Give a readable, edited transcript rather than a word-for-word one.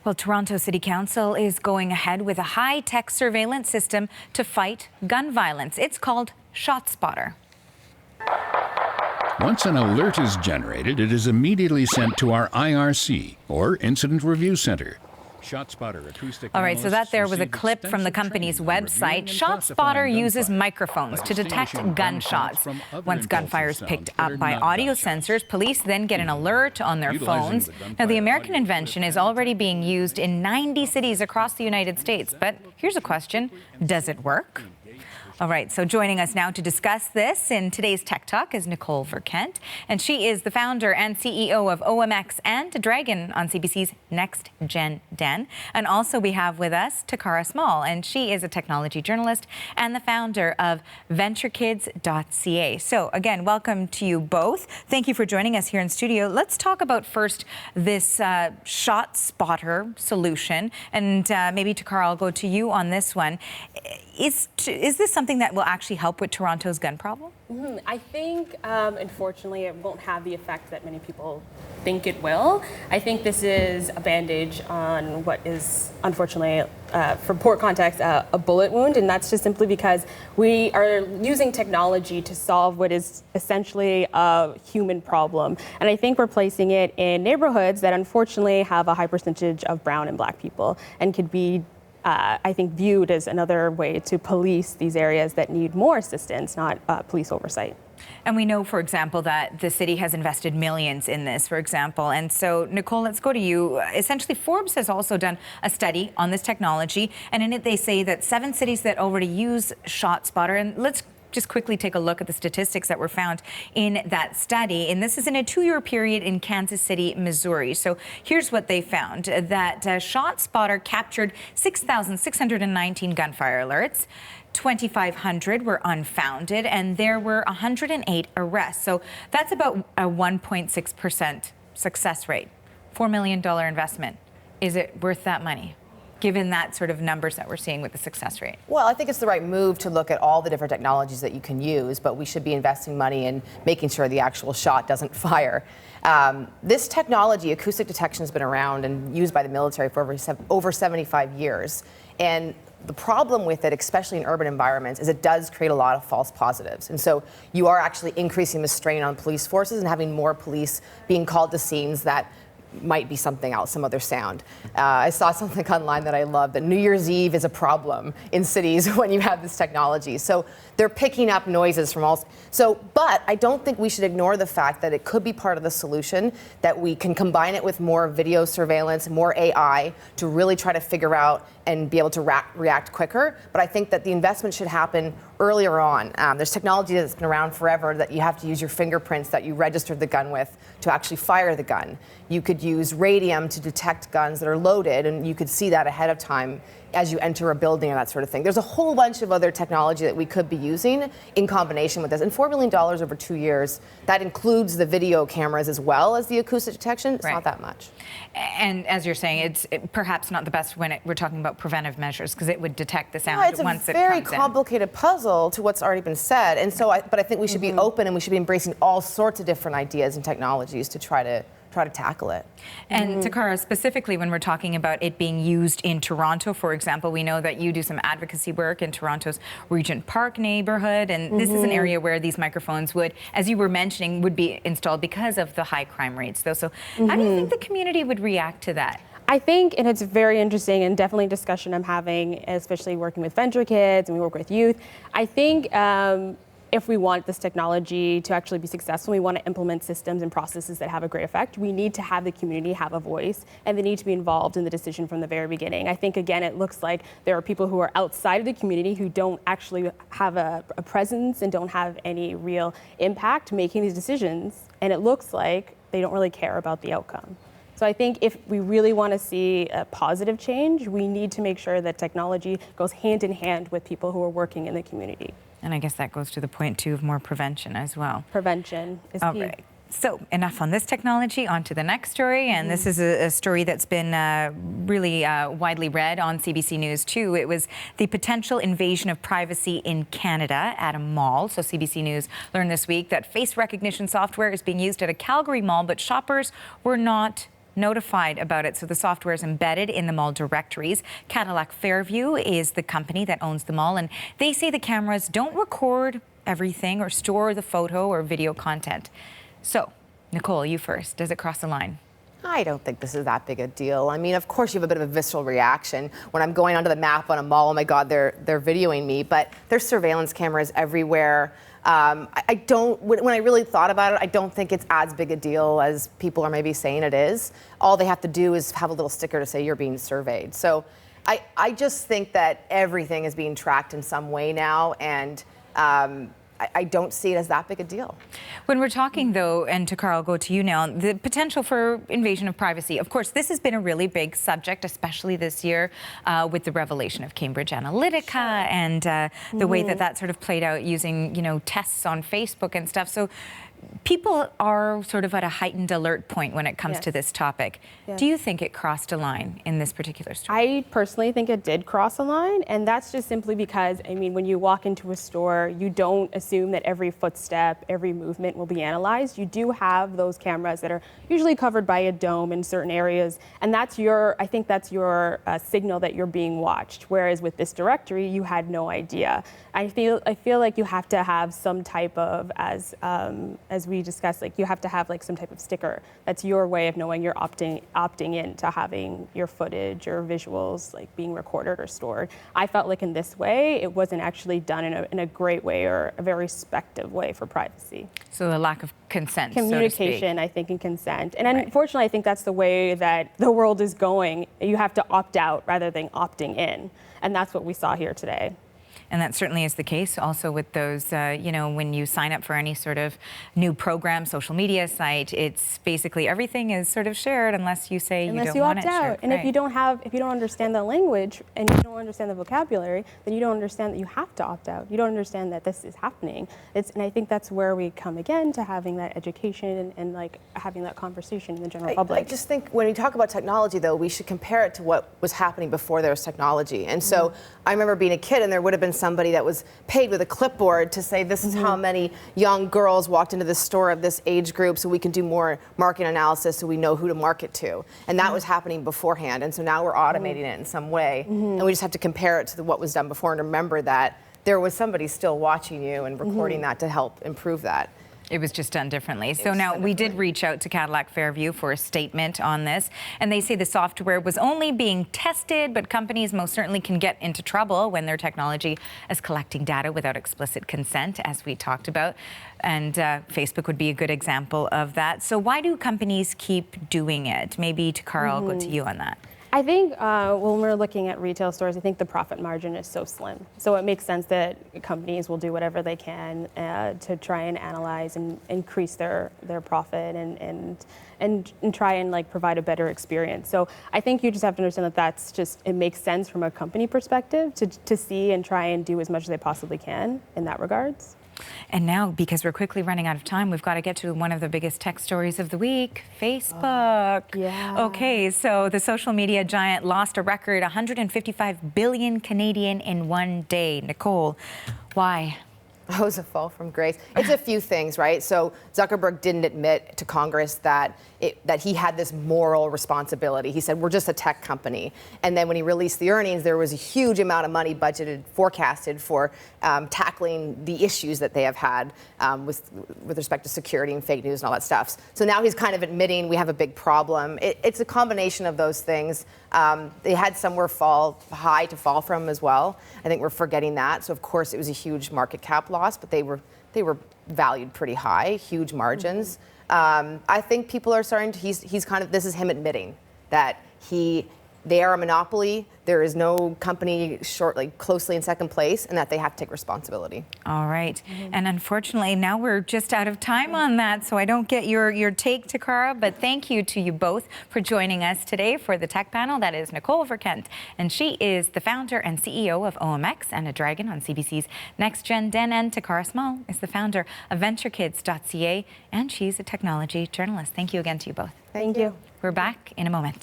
Well, Toronto City Council is going ahead with a high-tech surveillance system to fight gun violence. It's called ShotSpotter. Once an alert is generated, it is immediately sent to our IRC, or Incident Review Center. ShotSpotter acoustic. All right, so that there was a clip from the company's website. ShotSpotter uses microphones to detect gunshots. Once gunfire is picked up by audio sensors, police then get an alert on their phones. Now, the American invention is already being used in 90 cities across the United States. But here's a question: does it work? All right, so joining us now to discuss this in today's Tech Talk is Nicole Verkent, and she is the founder and CEO of OMX and Dragon on CBC's Next Gen Den. And also we have with us Takara Small, and she is a technology journalist and the founder of VentureKids.ca. So again, welcome to you both. Thank you for joining us here in studio. Let's talk about first this ShotSpotter solution, and maybe Takara, I'll go to you on this one. Is this something that will actually help with Toronto's gun problem? I think, unfortunately, it won't have the effect that many people think it will. I think this is a bandage on what is, unfortunately, for poor context, a bullet wound, and that's just simply because we are using technology to solve what is essentially a human problem. And I think we're placing it in neighborhoods that unfortunately have a high percentage of brown and black people and could be I think viewed as another way to police these areas that need more assistance, not police oversight. And we know, for example, that the city has invested millions in this, for example. And so, Nicole, let's go to you. Essentially, Forbes has also done a study on this technology, and in it they say that 7 cities that already use ShotSpotter, and let's just quickly take a look at the statistics that were found in that study. And this is in a 2-year period in Kansas City, Missouri. So here's what they found, that ShotSpotter captured 6,619 gunfire alerts. 2,500 were unfounded, and there were 108 arrests. So that's about a 1.6% success rate. $4 million investment. Is it worth that money, given that sort of numbers that we're seeing with the success rate? Well, I think it's the right move to look at all the different technologies that you can use, but we should be investing money in making sure the actual shot doesn't fire. This technology, acoustic detection, has been around and used by the military for over 75 years. And the problem with it, especially in urban environments, is it does create a lot of false positives. And so you are actually increasing the strain on police forces and having more police being called to scenes that might be something else, some other sound. I saw something online that I love, that New Year's Eve is a problem in cities when you have this technology. So they're picking up noises from all. But I don't think we should ignore the fact that it could be part of the solution, that we can combine it with more video surveillance, more AI to really try to figure out and be able to react quicker. But I think that the investment should happen earlier on. There's technology that's been around forever that you have to use your fingerprints that you registered the gun with to actually fire the gun. You could use radium to detect guns that are loaded, and you could see that ahead of time as you enter a building and that sort of thing. There's a whole bunch of other technology that we could be using in combination with this. And $4 million over 2 years, that includes the video cameras as well as the acoustic detection. It's not that much. And as you're saying, it's perhaps not the best when we're talking about preventive measures, because it would detect the sound once it comes in. It's a very complicated puzzle to what's already been said. And so, but I think we should be open, and we should be embracing all sorts of different ideas and technologies to try to tackle it. And Takara, specifically when we're talking about it being used in Toronto, for example, we know that you do some advocacy work in Toronto's Regent Park neighborhood, and this is an area where these microphones would, as you were mentioning, would be installed because of the high crime rates, though. So how do you think the community would react to that? I think, and it's very interesting and definitely a discussion I'm having, especially working with Venture Kids and we work with youth. I think if we want this technology to actually be successful, we want to implement systems and processes that have a great effect, we need to have the community have a voice, and they need to be involved in the decision from the very beginning. I think, again, it looks like there are people who are outside of the community who don't actually have a presence and don't have any real impact making these decisions, and it looks like they don't really care about the outcome. So I think if we really want to see a positive change, we need to make sure that technology goes hand in hand with people who are working in the community. And I guess that goes to the point, too, of more prevention as well. Prevention is key. All right. So enough on this technology, on to the next story. And this is a story that's been really widely read on CBC News, too. It was the potential invasion of privacy in Canada at a mall. So CBC News learned this week that face recognition software is being used at a Calgary Mall, but shoppers were not notified about it. So the software is embedded in the mall directories. Cadillac Fairview is the company that owns the mall, and they say the cameras don't record everything or store the photo or video content. So, Nicole, you first. Does it cross the line? I don't think this is that big a deal. I mean, of course, you have a bit of a visceral reaction when I'm going onto the map on a mall. Oh my God, they're videoing me. But there's surveillance cameras everywhere. I don't. When I really thought about it, I don't think it's as big a deal as people are maybe saying it is. All they have to do is have a little sticker to say you're being surveyed. So I just think that everything is being tracked in some way now, and I don't see it as that big a deal. When we're talking, though, and Takara, I'll go to you now, the potential for invasion of privacy. Of course, this has been a really big subject, especially this year with the revelation of Cambridge Analytica and the way that sort of played out using, tests on Facebook and stuff. So people are sort of at a heightened alert point when it comes to this topic. Do you think it crossed a line in this particular story? I personally think it did cross a line, and that's just simply because, I mean, when you walk into a store, you don't assume that every footstep, every movement will be analyzed. You do have those cameras that are usually covered by a dome in certain areas, and I think that's your signal that you're being watched. Whereas with this directory, you had no idea. I feel like you have to have some type of, as we discussed, like you have to have like some type of sticker. That's your way of knowing you're opting in to having your footage or visuals like being recorded or stored. I felt like in this way, it wasn't actually done in a great way or a very respective way for privacy. So the lack of consent, communication, so to speak. I think, and consent. And unfortunately, I think that's the way that the world is going. You have to opt out rather than opting in. And that's what we saw here today. And that certainly is the case also with those, when you sign up for any sort of new program, social media site, it's basically everything is sort of shared unless you say you don't want it shared. Unless you opt out. And if you don't understand the language and you don't understand the vocabulary, then you don't understand that you have to opt out. You don't understand that this is happening. And I think that's where we come again to having that education and like having that conversation in the general public. I just think when we talk about technology, though, we should compare it to what was happening before there was technology. And so I remember being a kid, and there would have been somebody that was paid with a clipboard to say this is how many young girls walked into this store of this age group, so we can do more market analysis so we know who to market to. And that was happening beforehand. And so now we're automating it in some way. And we just have to compare it to what was done before and remember that there was somebody still watching you and recording that to help improve that. It was just done differently. So now we did reach out to Cadillac Fairview for a statement on this, and they say the software was only being tested, but companies most certainly can get into trouble when their technology is collecting data without explicit consent, as we talked about. And Facebook would be a good example of that. So why do companies keep doing it? Maybe Takara, I'll go to you on that. I think when we're looking at retail stores, I think the profit margin is so slim. So it makes sense that companies will do whatever they can to try and analyze and increase their profit and try and like provide a better experience. So I think you just have to understand that it makes sense from a company perspective to see and try and do as much as they possibly can in that regards. And now, because we're quickly running out of time, we've got to get to one of the biggest tech stories of the week, Facebook. Okay, so the social media giant lost a record 155 billion Canadian in one day. Nicole, why? That was a fall from grace. It's a few things, right? So Zuckerberg didn't admit to Congress that he had this moral responsibility. He said, we're just a tech company. And then when he released the earnings, there was a huge amount of money forecasted for tackling the issues that they have had with respect to security and fake news and all that stuff. So now he's kind of admitting we have a big problem. It's a combination of those things. They had somewhere high to fall from as well. I think we're forgetting that. So of course it was a huge market cap loss, but they were valued pretty high, huge margins. I think people are starting to, this is him admitting that they are a monopoly. There is no company closely in second place, and that they have to take responsibility. All right. And unfortunately, now we're just out of time on that, so I don't get your take, Takara, but thank you to you both for joining us today for the Tech Panel. That is Nicole Verkent, and she is the founder and CEO of OMX and a Dragon on CBC's Next Gen Den, and Takara Small is the founder of VentureKids.ca, and she's a technology journalist. Thank you again to you both. Thank you. We're back in a moment.